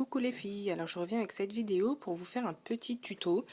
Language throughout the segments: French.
Coucou les filles, alors je reviens avec cette vidéo pour vous faire un petit tuto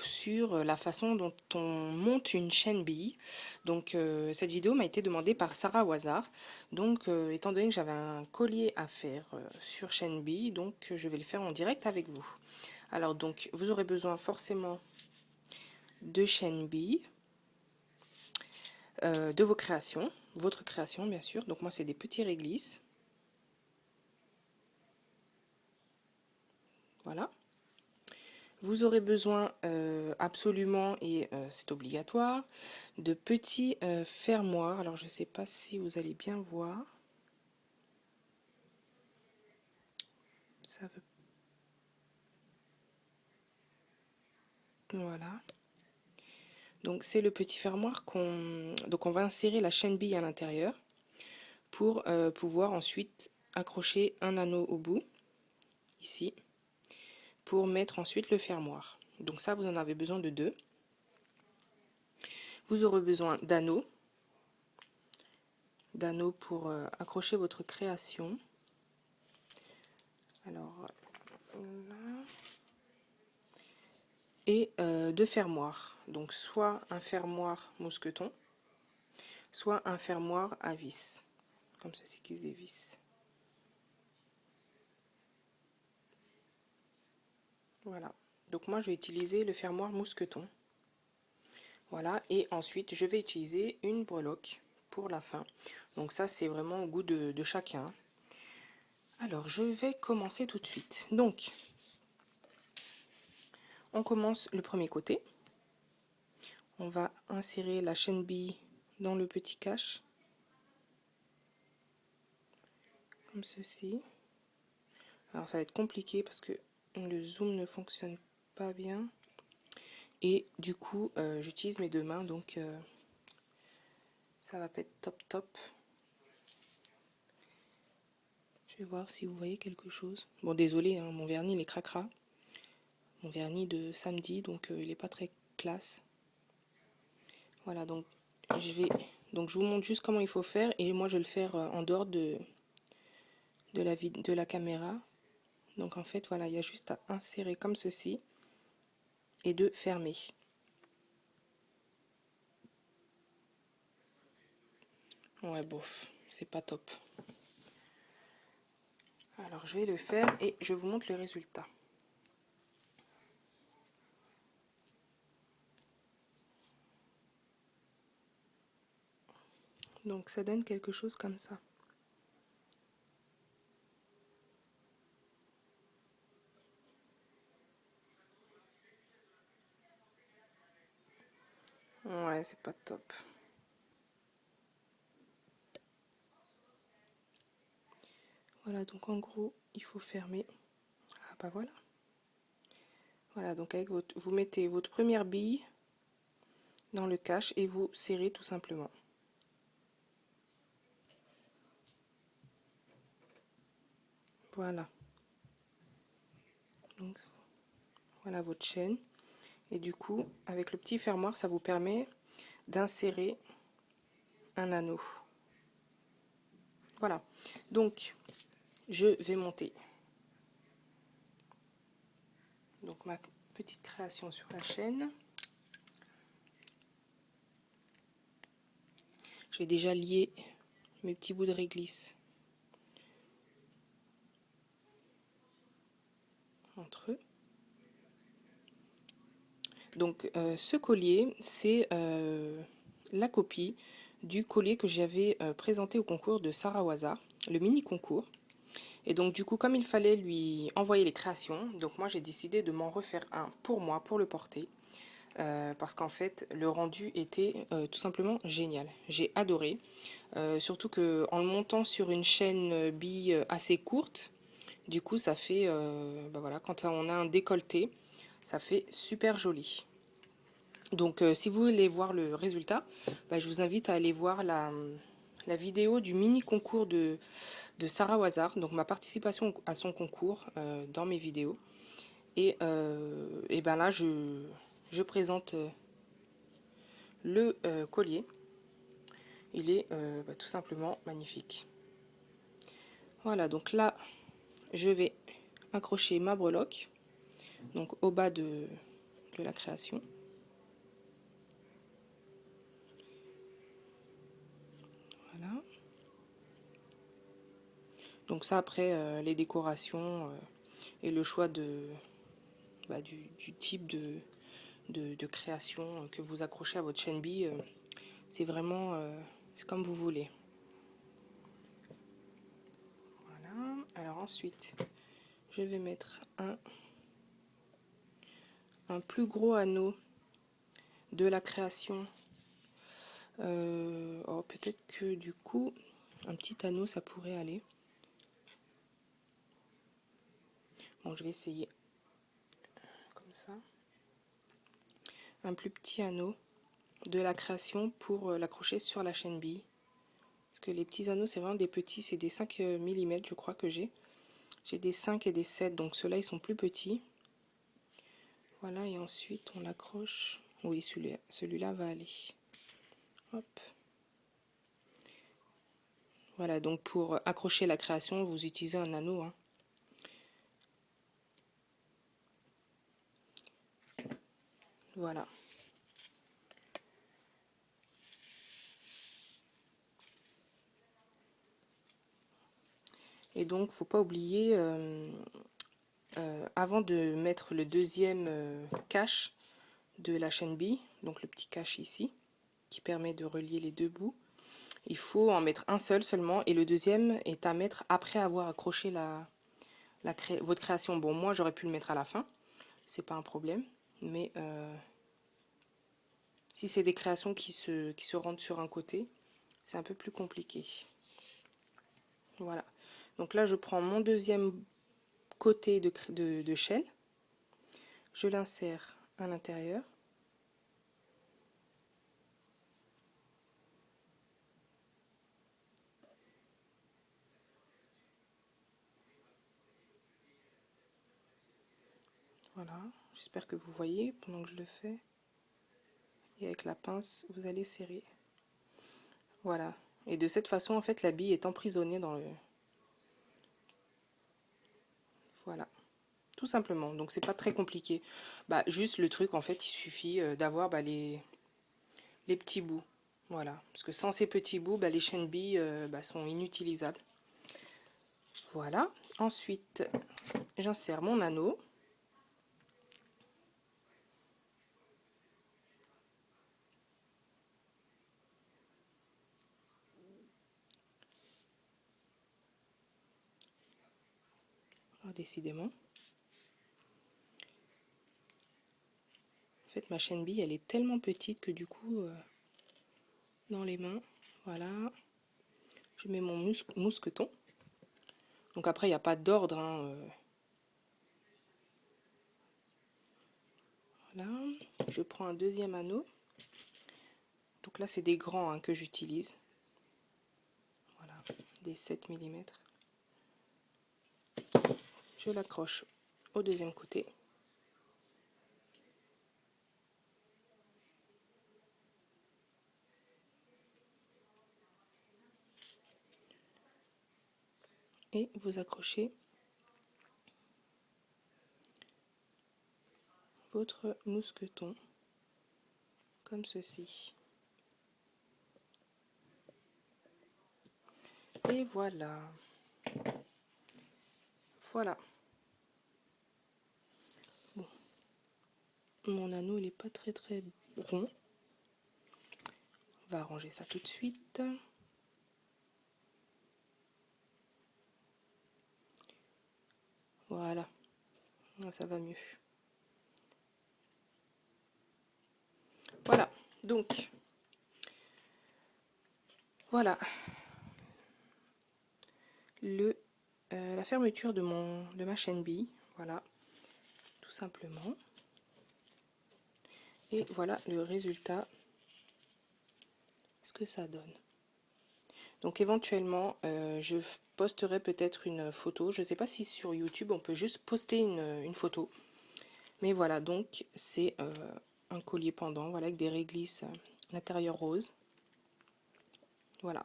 sur la façon dont on monte une chaîne bille. Donc cette vidéo m'a été demandée par Sarah Wazar. Donc étant donné que j'avais un collier à faire sur chaîne bille, donc je vais le faire en direct avec vous. Alors donc vous aurez besoin forcément de chaîne bille, de vos créations, votre création bien sûr. Donc moi c'est des petits réglisses. Voilà. Vous aurez besoin absolument, et c'est obligatoire, de petits fermoirs. Alors je ne sais pas si vous allez bien voir. Ça veut... Voilà. Donc c'est le petit fermoir qu'on... Donc on va insérer la chaîne bille à l'intérieur pour pouvoir ensuite accrocher un anneau au bout, ici, pour mettre ensuite le fermoir. Donc ça, vous en avez besoin de deux. Vous aurez besoin d'anneaux pour accrocher votre création. Alors là. Et de fermoirs. Donc soit un fermoir mousqueton, soit un fermoir à vis, comme ceci qui est vis. Voilà. Donc moi je vais utiliser le fermoir mousqueton. Voilà, et ensuite je vais utiliser une breloque pour la fin. Donc ça c'est vraiment au goût de chacun. Alors je vais commencer tout de suite. Donc on commence le premier côté. On va insérer la chaîne bille dans le petit cache, comme ceci. Alors ça va être compliqué parce que le zoom ne fonctionne pas bien. Et du coup, j'utilise mes deux mains, donc ça va pas être top top. Je vais voir si vous voyez quelque chose. Bon, désolé, hein, mon vernis il est cracra. Mon vernis de samedi, donc il n'est pas très classe. Voilà, donc je vous montre juste comment il faut faire, et moi je vais le faire en dehors de la caméra. Donc en fait, voilà, il y a juste à insérer comme ceci et de fermer. Ouais, bof, c'est pas top. Alors je vais le faire et je vous montre le résultat. Donc ça donne quelque chose comme ça. Ouais, c'est pas top. Voilà, donc en gros, il faut fermer. Ah bah voilà. Voilà, donc avec vous mettez votre première bille dans le cache et vous serrez tout simplement. Voilà. Donc voilà votre chaîne. Et du coup, avec le petit fermoir, ça vous permet d'insérer un anneau. Voilà. Donc, je vais monter. Donc ma petite création sur la chaîne. Je vais déjà lier mes petits bouts de réglisse entre eux. Donc ce collier, c'est la copie du collier que j'avais présenté au concours de Sarah Wazar, le mini concours. Et donc du coup, comme il fallait lui envoyer les créations, donc moi j'ai décidé de m'en refaire un pour moi, pour le porter. Parce qu'en fait le rendu était tout simplement génial, j'ai adoré, surtout que en le montant sur une chaîne bille assez courte, du coup ça fait bah voilà, quand on a un décolleté, ça fait super joli. Donc si vous voulez voir le résultat, bah, je vous invite à aller voir la vidéo du mini concours de Sarah Wazar, donc ma participation à son concours dans mes vidéos. Et ben là je présente le collier. Il est bah, tout simplement magnifique. Voilà, donc là je vais accrocher ma breloque, donc au bas de la création. Voilà. Donc ça après les décorations et le choix du type de création que vous accrochez à votre Shenbi, c'est vraiment c'est comme vous voulez. Voilà. Alors ensuite, je vais mettre un plus gros anneau de la création. Oh, peut-être que du coup, un petit anneau, ça pourrait aller. Bon, je vais essayer comme ça. Un plus petit anneau de la création pour l'accrocher sur la chaîne bille. Parce que les petits anneaux, c'est vraiment des petits, c'est des 5 mm, je crois que j'ai. J'ai des 5 et des 7, donc ceux-là, ils sont plus petits. Voilà, et ensuite, on l'accroche. Oui, celui-là va aller. Hop. Voilà, donc pour accrocher la création, vous utilisez un anneau. Hein. Voilà. Et donc, faut pas oublier, avant de mettre le deuxième cache de la chaîne bille, donc le petit cache ici, qui permet de relier les deux bouts, il faut en mettre un seul seulement, et le deuxième est à mettre après avoir accroché votre création. Bon, moi j'aurais pu le mettre à la fin, c'est pas un problème, mais si c'est des créations qui se rendent sur un côté, c'est un peu plus compliqué. Voilà. Donc là, je prends mon deuxième côté de chaîne, je l'insère à l'intérieur. Voilà, j'espère que vous voyez pendant que je le fais. Et avec la pince, vous allez serrer. Voilà. Et de cette façon, en fait, la bille est emprisonnée dans le... Voilà. Tout simplement. Donc, c'est pas très compliqué. Bah, juste le truc, en fait, il suffit d'avoir les petits bouts. Voilà. Parce que sans ces petits bouts, les chaînes billes sont inutilisables. Voilà. Ensuite, j'insère mon anneau. Oh, décidément. En fait, ma chaîne bille, elle est tellement petite que du coup, dans les mains, voilà, je mets mon mousqueton. Donc après, il n'y a pas d'ordre. Hein, voilà, je prends un deuxième anneau. Donc là, c'est des grands hein, que j'utilise. Voilà, des 7 mm. Je l'accroche au deuxième côté. Et vous accrochez votre mousqueton comme ceci. Et voilà. Voilà. Bon. Mon anneau, il n'est pas très rond. On va arranger ça tout de suite. Voilà. Ça va mieux. Voilà. Donc, voilà. La fermeture de ma chaîne bille. Voilà. Tout simplement. Et voilà le résultat, ce que ça donne. Donc éventuellement, je posterai peut-être une photo. Je ne sais pas si sur YouTube on peut juste poster une photo. Mais voilà, donc c'est un collier pendant, voilà, avec des réglisses à l'intérieur rose. Voilà.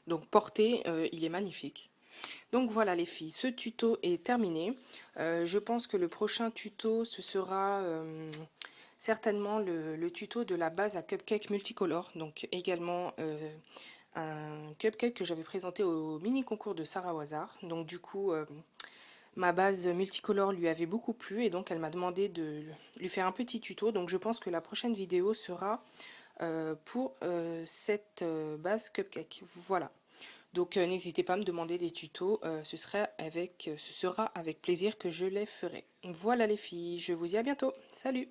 Donc porté, il est magnifique. Donc voilà les filles, ce tuto est terminé. Je pense que le prochain tuto, ce sera certainement le tuto de la base à cupcake multicolore. Donc également un cupcake que j'avais présenté au mini concours de Sarah Wazar. Donc du coup, ma base multicolore lui avait beaucoup plu et donc elle m'a demandé de lui faire un petit tuto. Donc je pense que la prochaine vidéo sera pour cette base cupcake. Voilà. Donc n'hésitez pas à me demander des tutos, ce sera avec plaisir que je les ferai. Voilà les filles, je vous dis à bientôt. Salut!